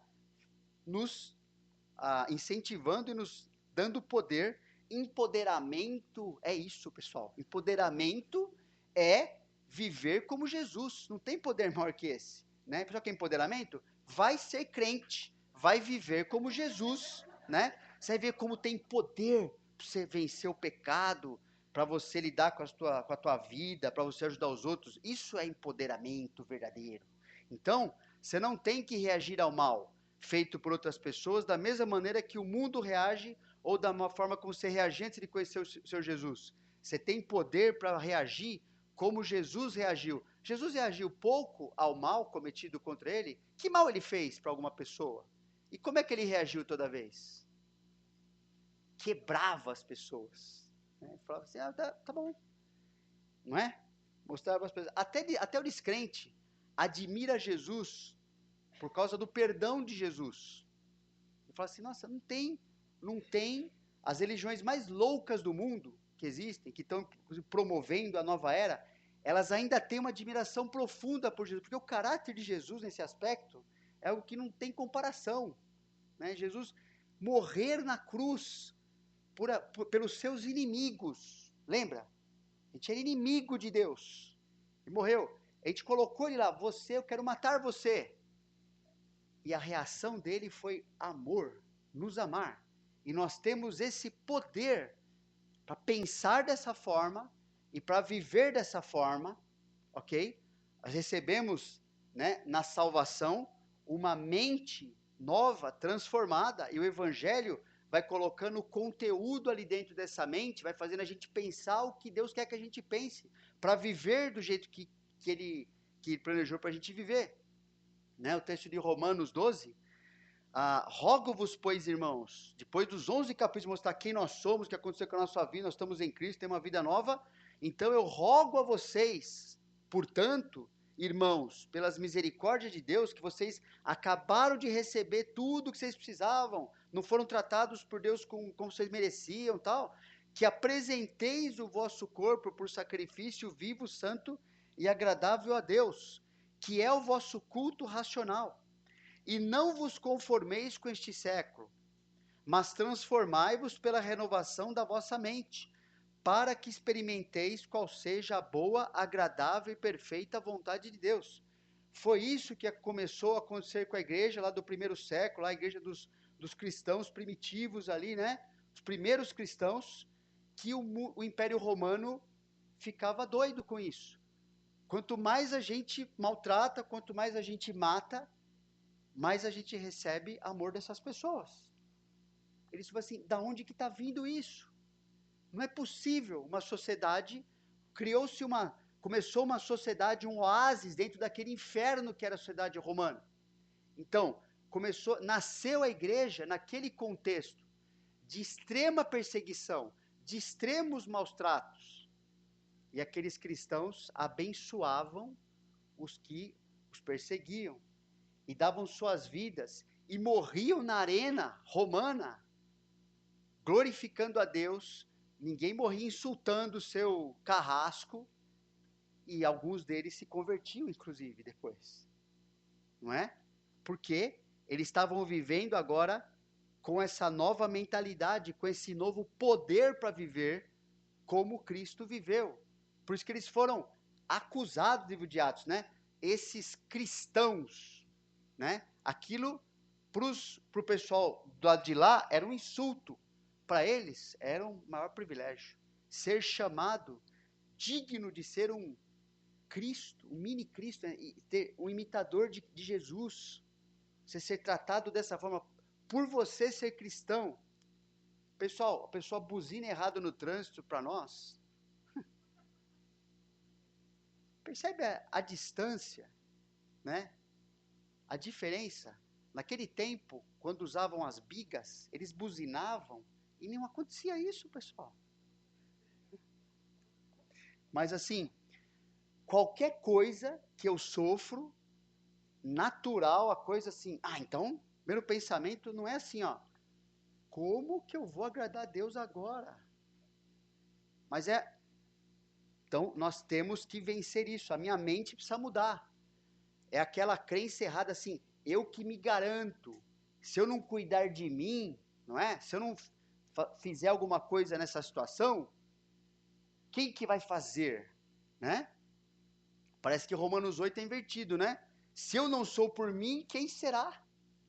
nos incentivando e nos dando poder. Empoderamento é isso, pessoal. Empoderamento é viver como Jesus. Não tem poder maior que esse, né? Pessoal, que é empoderamento? Vai ser crente, vai viver como Jesus, né? Você vai ver como tem poder para você vencer o pecado, para você lidar com a tua vida, para você ajudar os outros. Isso é empoderamento verdadeiro. Então, você não tem que reagir ao mal feito por outras pessoas da mesma maneira que o mundo reage ou da forma como você reagia antes de conhecer o seu Jesus. Você tem poder para reagir como Jesus reagiu. Jesus reagiu pouco ao mal cometido contra ele. Que mal ele fez para alguma pessoa? E como é que ele reagiu toda vez? Quebrava as pessoas. Né? Falava assim, tá bom. Não é? Mostrava as pessoas. Até o descrente admira Jesus por causa do perdão de Jesus. Ele fala assim, nossa, não tem as religiões mais loucas do mundo que existem, que estão promovendo a nova era, elas ainda têm uma admiração profunda por Jesus, porque o caráter de Jesus nesse aspecto é algo que não tem comparação. né? Jesus morrer na cruz pelos seus inimigos. Lembra? A gente era inimigo de Deus. E morreu. A gente colocou ele lá, eu quero matar você. E a reação dele foi amor, nos amar. E nós temos esse poder para pensar dessa forma e para viver dessa forma, ok? Nós recebemos, né, na salvação uma mente nova, transformada, e o Evangelho vai colocando conteúdo ali dentro dessa mente, vai fazendo a gente pensar o que Deus quer que a gente pense, para viver do jeito que Ele planejou para a gente viver. Né? O texto de Romanos 12, rogo-vos, pois, irmãos, depois dos 11 capítulos mostrar quem nós somos, o que aconteceu com a nossa vida, nós estamos em Cristo, temos uma vida nova, então eu rogo a vocês, portanto, irmãos, pelas misericórdias de Deus, que vocês acabaram de receber tudo o que vocês precisavam, não foram tratados por Deus como vocês mereciam, tal, que apresenteis o vosso corpo por sacrifício vivo, santo e agradável a Deus, que é o vosso culto racional. E não vos conformeis com este século, mas transformai-vos pela renovação da vossa mente, para que experimenteis qual seja a boa, agradável e perfeita vontade de Deus. Foi isso que começou a acontecer com a igreja lá do primeiro século, a igreja dos cristãos primitivos ali, né? Os primeiros cristãos, que o Império Romano ficava doido com isso. Quanto mais a gente maltrata, quanto mais a gente mata, mais a gente recebe amor dessas pessoas. Eles falam assim, da onde que está vindo isso? Não é possível. Uma sociedade, começou uma sociedade, um oásis dentro daquele inferno que era a sociedade romana. Então, nasceu a igreja naquele contexto de extrema perseguição, de extremos maus tratos. E aqueles cristãos abençoavam os que os perseguiam e davam suas vidas e morriam na arena romana, glorificando a Deus. Ninguém morria insultando o seu carrasco, e alguns deles se convertiam, inclusive, depois. Não é? Porque eles estavam vivendo agora com essa nova mentalidade, com esse novo poder para viver como Cristo viveu. Por isso que eles foram acusados, livro de Atos, né? Esses cristãos, né? Aquilo para o pessoal do lado de lá era um insulto. Para eles era um maior privilégio. Ser chamado digno de ser um Cristo, um mini Cristo, né? E ter um imitador de Jesus. Você ser tratado dessa forma, por você ser cristão. Pessoal, a pessoa buzina errado no trânsito para nós. Percebe a distância, né? A diferença. Naquele tempo, quando usavam as bigas, eles buzinavam e não acontecia isso, pessoal. Mas assim, qualquer coisa que eu sofro, natural, a coisa assim, então, meu pensamento não é assim, ó, como que eu vou agradar a Deus agora? Mas então nós temos que vencer isso, a minha mente precisa mudar. É aquela crença errada assim, eu que me garanto, se eu não cuidar de mim, não é? Se eu não fizer alguma coisa nessa situação, quem que vai fazer, né? Parece que Romanos 8 é invertido, né? Se eu não sou por mim, quem será?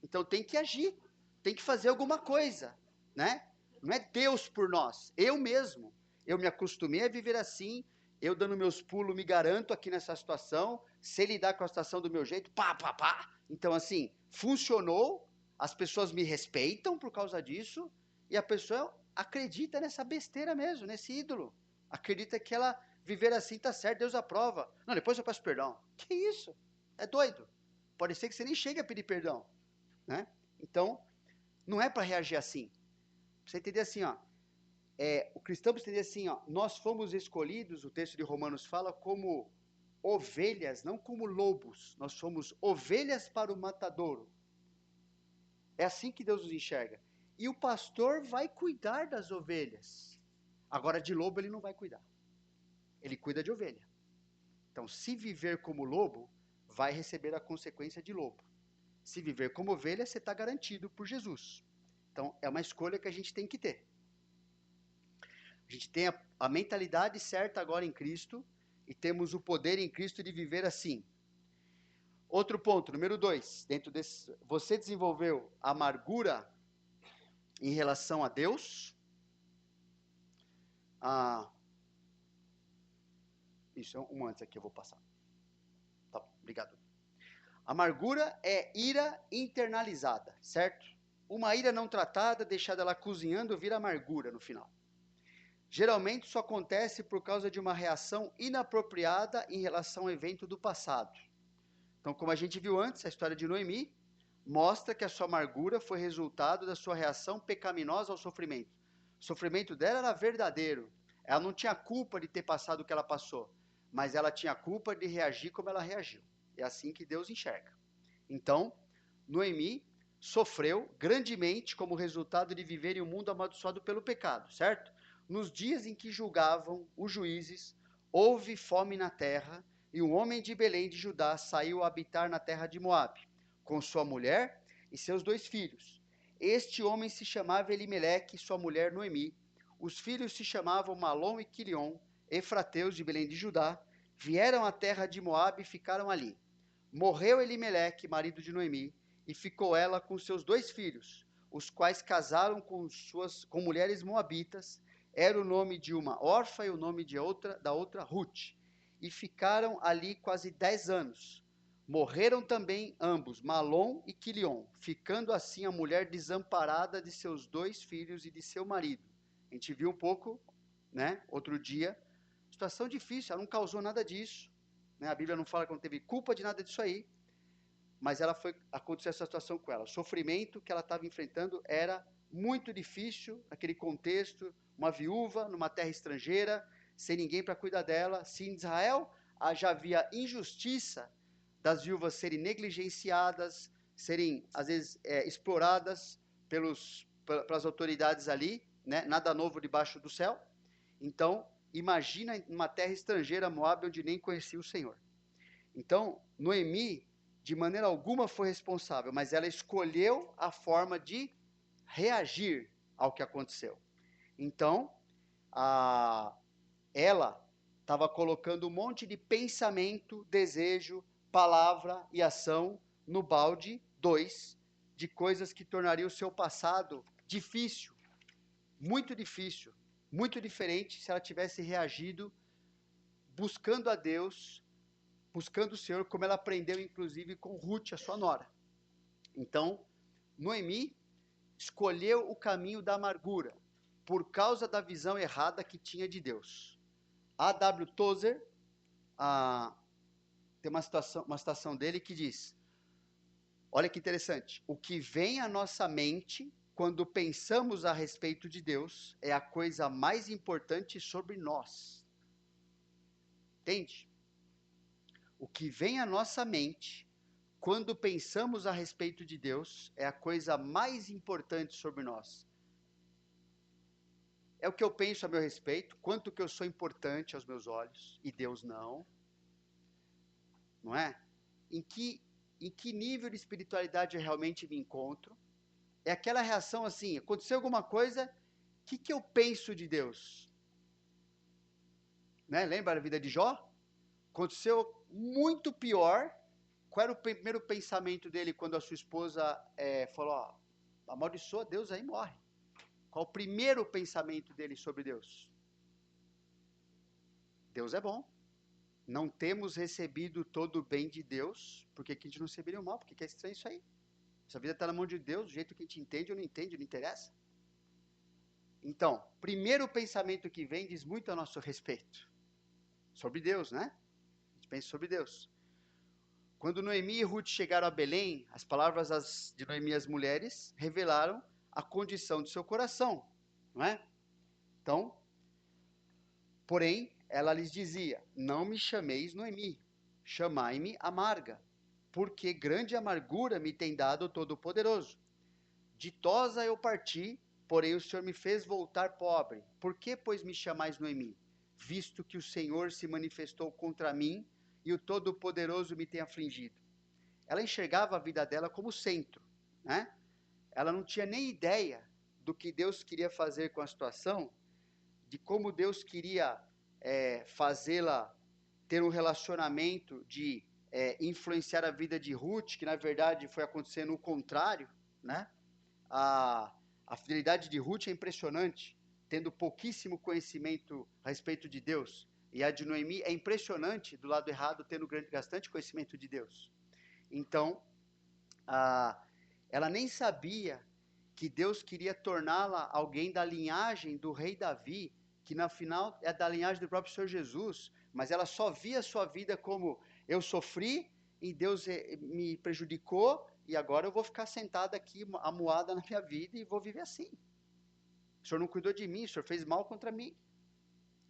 Então tem que agir, tem que fazer alguma coisa, né? Não é Deus por nós, eu mesmo. Eu me acostumei a viver assim, eu dando meus pulos, me garanto aqui nessa situação, sei lidar com a situação do meu jeito, pá, pá, pá. Então, assim, funcionou, as pessoas me respeitam por causa disso, e a pessoa acredita nessa besteira mesmo, nesse ídolo. Acredita que ela viver assim tá certo, Deus aprova. Não, depois eu peço perdão. Que isso? É doido. Pode ser que você nem chegue a pedir perdão, né? Então, não é para reagir assim. Você entender assim, ó, o cristão precisa entender assim, ó, nós fomos escolhidos, o texto de Romanos fala, como ovelhas, não como lobos. Nós somos ovelhas para o matadouro. É assim que Deus nos enxerga. E o pastor vai cuidar das ovelhas. Agora, de lobo ele não vai cuidar. Ele cuida de ovelha. Então, se viver como lobo, vai receber a consequência de lobo. Se viver como ovelha, você está garantido por Jesus. Então, é uma escolha que a gente tem que ter. A gente tem a mentalidade certa agora em Cristo e temos o poder em Cristo de viver assim. Outro ponto, número 2, dentro desse, você desenvolveu amargura em relação a Deus? Isso é um antes aqui, eu vou passar. Tá bom, obrigado. Amargura é ira internalizada, certo? Uma ira não tratada, deixada ela cozinhando, vira amargura no final. Geralmente isso acontece por causa de uma reação inapropriada em relação ao evento do passado. Então, como a gente viu antes, a história de Noemi mostra que a sua amargura foi resultado da sua reação pecaminosa ao sofrimento. O sofrimento dela era verdadeiro. Ela não tinha culpa de ter passado o que ela passou, mas ela tinha culpa de reagir como ela reagiu. É assim que Deus enxerga. Então, Noemi sofreu grandemente como resultado de viver em um mundo amaldiçoado pelo pecado, certo? Nos dias em que julgavam os juízes, houve fome na terra, e um homem de Belém de Judá saiu a habitar na terra de Moabe, com sua mulher e seus 2 filhos. Este homem se chamava Elimeleque e sua mulher Noemi. Os filhos se chamavam Malom e Quilion, efrateus de Belém de Judá. Vieram à terra de Moabe e ficaram ali. Morreu Elimeleque, marido de Noemi, e ficou ela com seus 2 filhos, os quais casaram com mulheres moabitas. Era o nome de uma Orfa e o nome da outra Ruth. E ficaram ali quase 10 anos. Morreram também ambos, Malom e Quilion, ficando assim a mulher desamparada de seus 2 filhos e de seu marido. A gente viu um pouco, né, outro dia, situação difícil, ela não causou nada disso, né? A Bíblia não fala que não teve culpa de nada disso aí, mas aconteceu essa situação com ela. O sofrimento que ela estava enfrentando era muito difícil naquele contexto, uma viúva numa terra estrangeira, sem ninguém para cuidar dela. Se em Israel já havia injustiça das viúvas serem negligenciadas, serem às vezes exploradas pelas autoridades ali, né? Nada novo debaixo do céu. Então, imagina uma terra estrangeira, Moabe, onde nem conhecia o Senhor. Então, Noemi, de maneira alguma foi responsável, mas ela escolheu a forma de reagir ao que aconteceu. Então, ela estava colocando um monte de pensamento, desejo, palavra e ação no balde 2 de coisas que tornariam o seu passado difícil, muito diferente se ela tivesse reagido buscando a Deus, buscando o Senhor, como ela aprendeu inclusive com Ruth, a sua nora. Então, Noemi escolheu o caminho da amargura por causa da visão errada que tinha de Deus. A.W. Tozer tem uma citação dele que diz, olha que interessante, o que vem à nossa mente quando pensamos a respeito de Deus é a coisa mais importante sobre nós. Entende? O que vem à nossa mente quando pensamos a respeito de Deus é a coisa mais importante sobre nós. É o que eu penso a meu respeito, quanto que eu sou importante aos meus olhos, e Deus não. Não é? Em que nível de espiritualidade eu realmente me encontro? É aquela reação assim, aconteceu alguma coisa, o que eu penso de Deus? Né? Lembra a vida de Jó? Aconteceu muito pior. Qual era o primeiro pensamento dele quando a sua esposa falou, ó, amaldiçoa Deus aí morre? Qual o primeiro pensamento dele sobre Deus? Deus é bom. Não temos recebido todo o bem de Deus, porque que a gente não receberia o mal? Porque que é estranho isso aí. Essa vida está na mão de Deus, do jeito que a gente entende ou não entende, não interessa. Então, primeiro pensamento que vem diz muito a nosso respeito. Sobre Deus, né? A gente pensa sobre Deus. Quando Noemi e Ruth chegaram a Belém, as palavras de Noemi e as mulheres revelaram a condição de seu coração, não é? Então, porém, ela lhes dizia, não me chameis Noemi, chamai-me amarga, porque grande amargura me tem dado o Todo-Poderoso. Ditosa eu parti, porém o Senhor me fez voltar pobre. Por que, pois, me chamais Noemi? Visto que o Senhor se manifestou contra mim e o Todo-Poderoso me tem afligido. ela enxergava a vida dela como centro, né? Ela não tinha nem ideia do que Deus queria fazer com a situação, de como Deus queria fazê-la ter um relacionamento de influenciar a vida de Ruth, que na verdade foi acontecendo o contrário, né? A fidelidade de Ruth é impressionante, tendo pouquíssimo conhecimento a respeito de Deus. E a de Noemi é impressionante, do lado errado, tendo bastante conhecimento de Deus. Então, ela nem sabia que Deus queria torná-la alguém da linhagem do rei Davi, que na final é da linhagem do próprio Senhor Jesus, mas ela só via a sua vida como: eu sofri e Deus me prejudicou, e agora eu vou ficar sentada aqui, amuada na minha vida, e vou viver assim. O Senhor não cuidou de mim, o Senhor fez mal contra mim.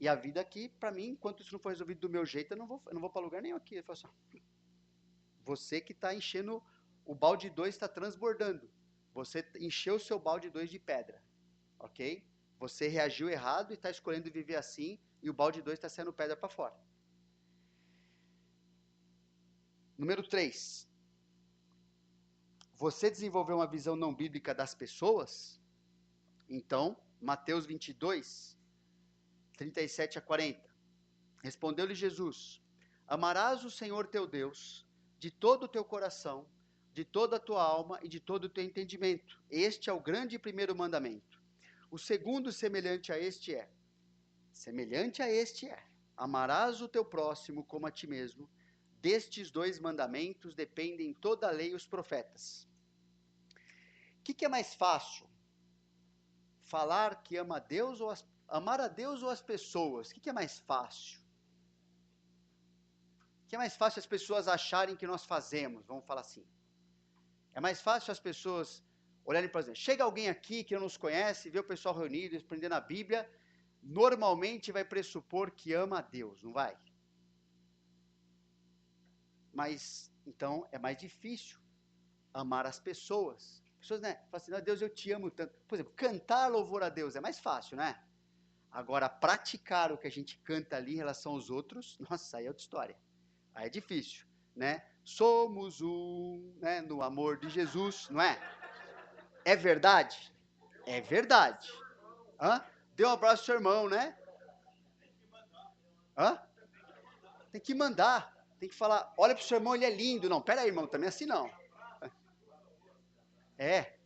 E a vida aqui, para mim, enquanto isso não for resolvido do meu jeito, eu não vou para lugar nenhum aqui. Ele falou assim: você que está enchendo, o balde 2 está transbordando. Você encheu o seu balde 2 de pedra, ok? Você reagiu errado e está escolhendo viver assim, e o balde 2 está sendo pedra para fora. Número 3. Você desenvolveu uma visão não bíblica das pessoas? Então, Mateus 22, 37 a 40. Respondeu-lhe Jesus: amarás o Senhor teu Deus de todo o teu coração, de toda a tua alma e de todo o teu entendimento. Este é o grande e primeiro mandamento. O segundo semelhante a este é: amarás o teu próximo como a ti mesmo. Destes 2 mandamentos dependem toda a lei e os profetas. O que é mais fácil? Falar que ama a Deus ou amar a Deus ou as pessoas? O que é mais fácil? O que é mais fácil as pessoas acharem que nós fazemos? Vamos falar assim. É mais fácil as pessoas olharem para exemplo, chega alguém aqui que não nos conhece, vê o pessoal reunido, aprendendo a Bíblia, normalmente vai pressupor que ama a Deus, não vai? Mas, então, é mais difícil amar as pessoas. As pessoas, né, falam assim: Deus, eu te amo tanto. Por exemplo, cantar louvor a Deus é mais fácil, né? Agora, praticar o que a gente canta ali em relação aos outros, nossa, aí é outra história. Aí é difícil, né? Somos um, né, no amor de Jesus, não é? É verdade? É verdade. Hã? Dê um abraço ao seu irmão, né? Hã? Tem que mandar. Tem que falar, olha pro seu irmão, ele é lindo. Não, pera aí, irmão, também assim não.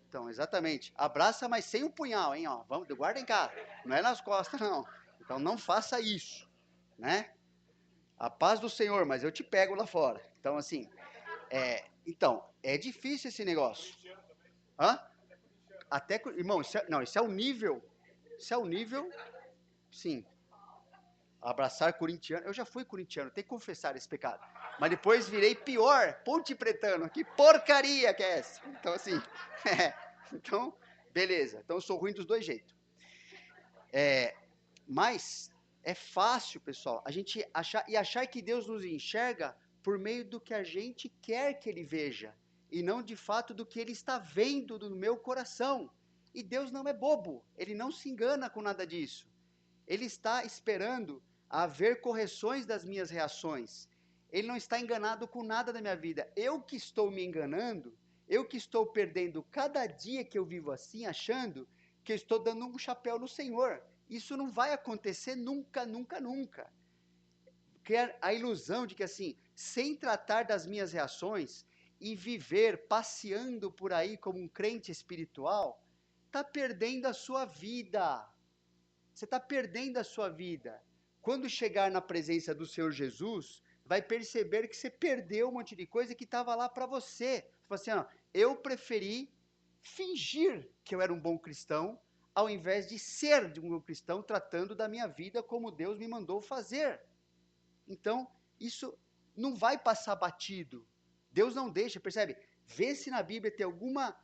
Então, exatamente. Abraça, mas sem o punhal, hein? Ó, vamos, guarda em casa. Não é nas costas, não. Então, não faça isso, né? A paz do Senhor, mas eu te pego lá fora. Então, assim, então, é difícil esse negócio. Hã? Até, irmão, isso é o nível. Isso é o nível, sim. Abraçar corintiano. Eu já fui corintiano, tem que confessar esse pecado. Mas depois virei pior, ponte pretano. Que porcaria que é essa? Então, assim, então, beleza. Então, eu sou ruim dos 2 jeitos. Mas é fácil, pessoal, a gente achar que Deus nos enxerga por meio do que a gente quer que Ele veja, e não de fato do que Ele está vendo no meu coração. E Deus não é bobo, Ele não se engana com nada disso. Ele está esperando haver correções das minhas reações. Ele não está enganado com nada da minha vida. Eu que estou me enganando, eu que estou perdendo cada dia que eu vivo assim, achando que eu estou dando um chapéu no Senhor. Isso não vai acontecer nunca, nunca, nunca. Criar a ilusão de que assim, sem tratar das minhas reações e viver passeando por aí como um crente espiritual, está perdendo a sua vida. Você está perdendo a sua vida. Quando chegar na presença do Senhor Jesus, vai perceber que você perdeu um monte de coisa que estava lá para você. Você fala assim, ó, eu preferi fingir que eu era um bom cristão, ao invés de ser um bom cristão, tratando da minha vida como Deus me mandou fazer. Então, isso não vai passar batido. Deus não deixa, percebe? Vê se na Bíblia tem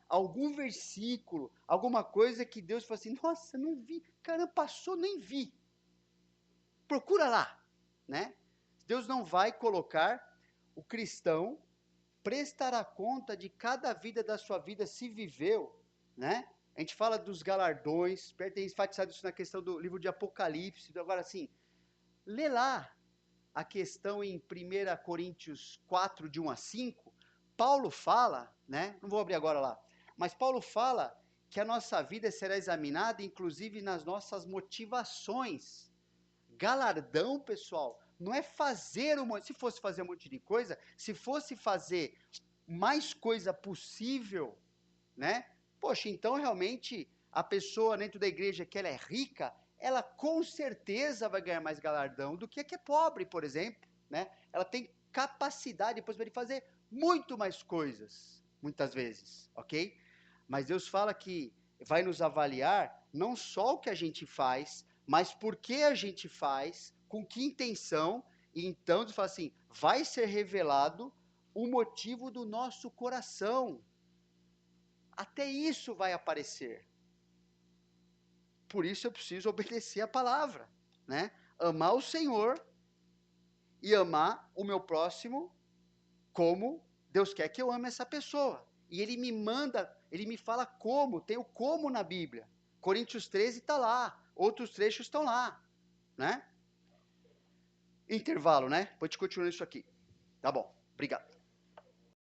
algum versículo, alguma coisa que Deus fala assim, nossa, não vi, caramba, passou, nem vi. Procura lá, né? Deus não vai colocar o cristão, prestará conta de cada vida da sua vida, se viveu, né? A gente fala dos galardões, tem enfatizado isso na questão do livro de Apocalipse, agora assim, lê lá a questão em 1 Coríntios 4, de 1 a 5, Paulo fala, né? Não vou abrir agora lá, mas Paulo fala que a nossa vida será examinada, inclusive nas nossas motivações. Galardão, pessoal, não é fazer um monte. Se fosse fazer um monte de coisa, se fosse fazer mais coisa possível, né? Poxa, então realmente a pessoa dentro da igreja que ela é rica, ela com certeza vai ganhar mais galardão do que a que é pobre, por exemplo, né? Ela tem capacidade depois de fazer muito mais coisas, muitas vezes, ok? Mas Deus fala que vai nos avaliar não só o que a gente faz, mas por que a gente faz, com que intenção, e então Deus fala assim, vai ser revelado o motivo do nosso coração. Até isso vai aparecer. Por isso eu preciso obedecer a palavra, né? Amar o Senhor e amar o meu próximo como Deus quer que eu ame essa pessoa. E ele me manda, ele me fala como, tem o como na Bíblia. Coríntios 13 está lá, outros trechos estão lá, né? Intervalo, né? Depois te continuo isso aqui. Tá bom, obrigado.